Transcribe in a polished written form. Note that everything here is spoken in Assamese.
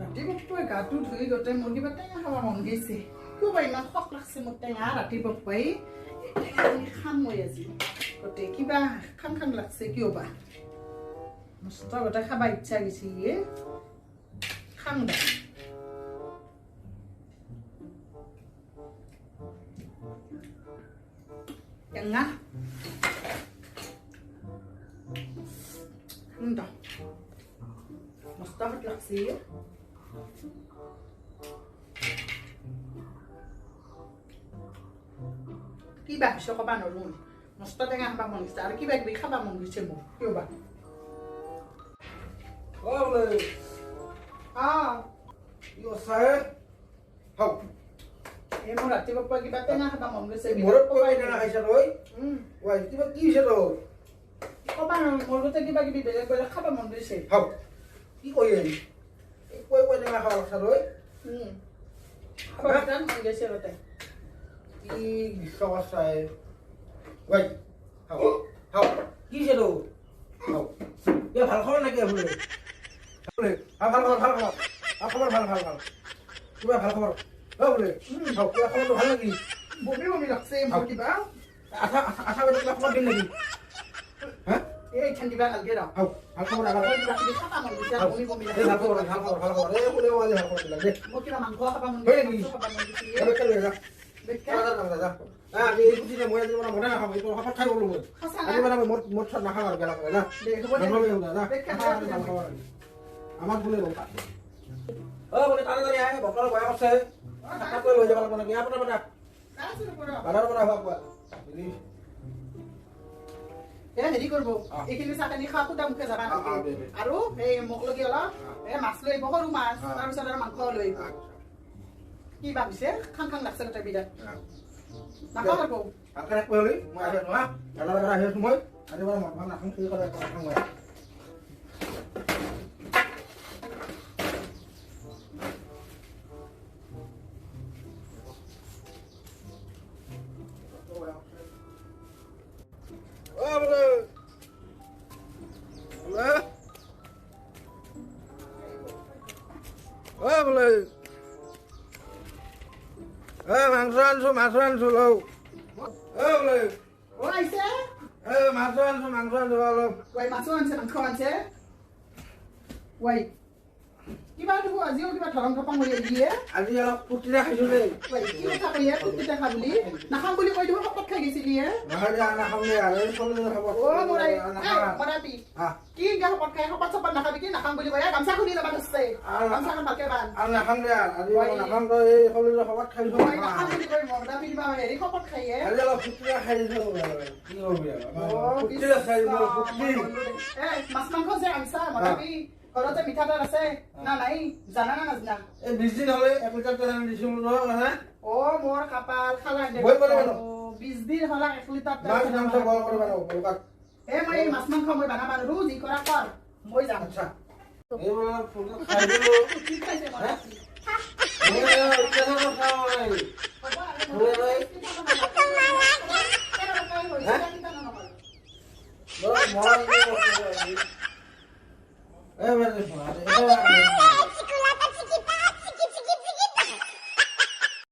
ৰাতিপুৱাই গাটো ধুই গোটেই মোৰ কিবা টেঙা খাব মন গৈছে কিবা ইমান শক লাগছে মোৰ টেঙা ৰাতিপুৱাই খাম মই আজি গোটেই কিবা খাম খাম লাগছে কিয় বা মস্ত গোটেই খাব ইচ্ছা গৈছে খাম দে টেঙা da. Mas dapat laksi. Kiba bisa kau bangun dulu. Mas tak tengah bangun kita. Ada kiba kiba kau bangun di sini. Kiba. Oh boleh. Ah. Yo saya. Hau. Mau rati bapa kiba tengah bangun di sini. Mulut kau ini nak aisyah roy. Wah kiba kisah roy. Kau bangun mulut tu kiba kiba bela bela kau bangun di sini. Hau. Kau ini. Kau tengah hal aisyah roy. Kau bangun di sini rote. Bisa saya. Wah. Hau. Hau. Kisah roy. Hau. Ya hal kau nak apa boleh? Boleh. Hal. Hal. Coba hal kau. Oh boleh. Hau. Coba kau tu hal lagi. Bumi laksi mau kiba. Asa betul kau din lagi. Hah? Candi bakal kira. Hau. Hal kau nak apa? Kiba kau bangun di sini. Bumi Hal kau. Boleh wajah hal kau lagi. Mau kira mangkok kau bangun Boleh di ni. sini. Kalau kalau ya. Betul. Ah, ni itu sih mulai dari mana kamu itu apa kai dulu. Ada mana mot nak hamar galak galak. Boleh udah. Amat boleh dong, Pak. Oh, boleh tarik tadi ya. Bakal banyak saya. Apa lo jangan mana ni apa nama? Mana apa? Ini হেৰি কৰিব এইখিনি চাটনি খোৱা খুদা মুখে যাবা আৰু এই মোক লগি অলপ মাছ লৈ আহিব সৰু মাছ তাৰপিছত আৰু মাংস লৈ আহিব কি ভাবিছে খাং খাং লাগছে গোটেই বিৰাট নাখাওঁ আৰু akan aku beli, mau ada nuah, kalau ada akhir semua, ada mana mau nak kongsi kalau ada orang mau. Oh boleh, boleh, oh boleh. Masukan lo. Oh boleh. অ আহিছে masukan lo. ৱাই মাছো আনিছে মাংস আনিছে ৱাই কিবা দিব আজিও কিবা ধৰম থপাং হৈ দিয়ে আজি অলপ পুতিৰা খাইছো দেই। ৱাই কি কথা কইয়ে কুটিতে খা বুলি নাখাম বুলি কৈ দিব শপত খাই গৈছিলি নহয় দিয়া নাখাম দিয়া আৰু সকলোৱে খাব। অ মৰাই মৰাবি কি গা শপত খাই শপত চপত নাখাবি কি নাখাম বুলি কয় গামছা খুলি ল'বা ধৰছে গামছাখন ভালকে বান্ধ আৰু নাখাম দিয়া আজি নাখাম তই এই সকলোৱে খবত খাইছো। নাখাম বুলি কয় মৰদাবি কিবা হেৰি শপত খাইয়ে আজি অলপ পুতিৰা খাই দিছো কি কৰিবি আৰু পুতিৰা খাই দিছো পুতি মাছ মাংস যে আনিছা মৰাবি ঘৰতে মিঠাতেল আছে না নাই জানা না নাজনা এই 20 দিন হলে 1 লিটাৰ তেল দিছো নহয় ও মোর কপাল খালা দে বই করে বানো 20 দিন হলা 1 লিটার তেল মাছ মাংস বল করে বানো কলকাত এ মই মাছ মাংস মই বানাবা রোজ ই করা কর মই যাম আচ্ছা এই বলা ফুল খাই দিলো কি খাইছে মরা এই কেন খাও নাই বাবা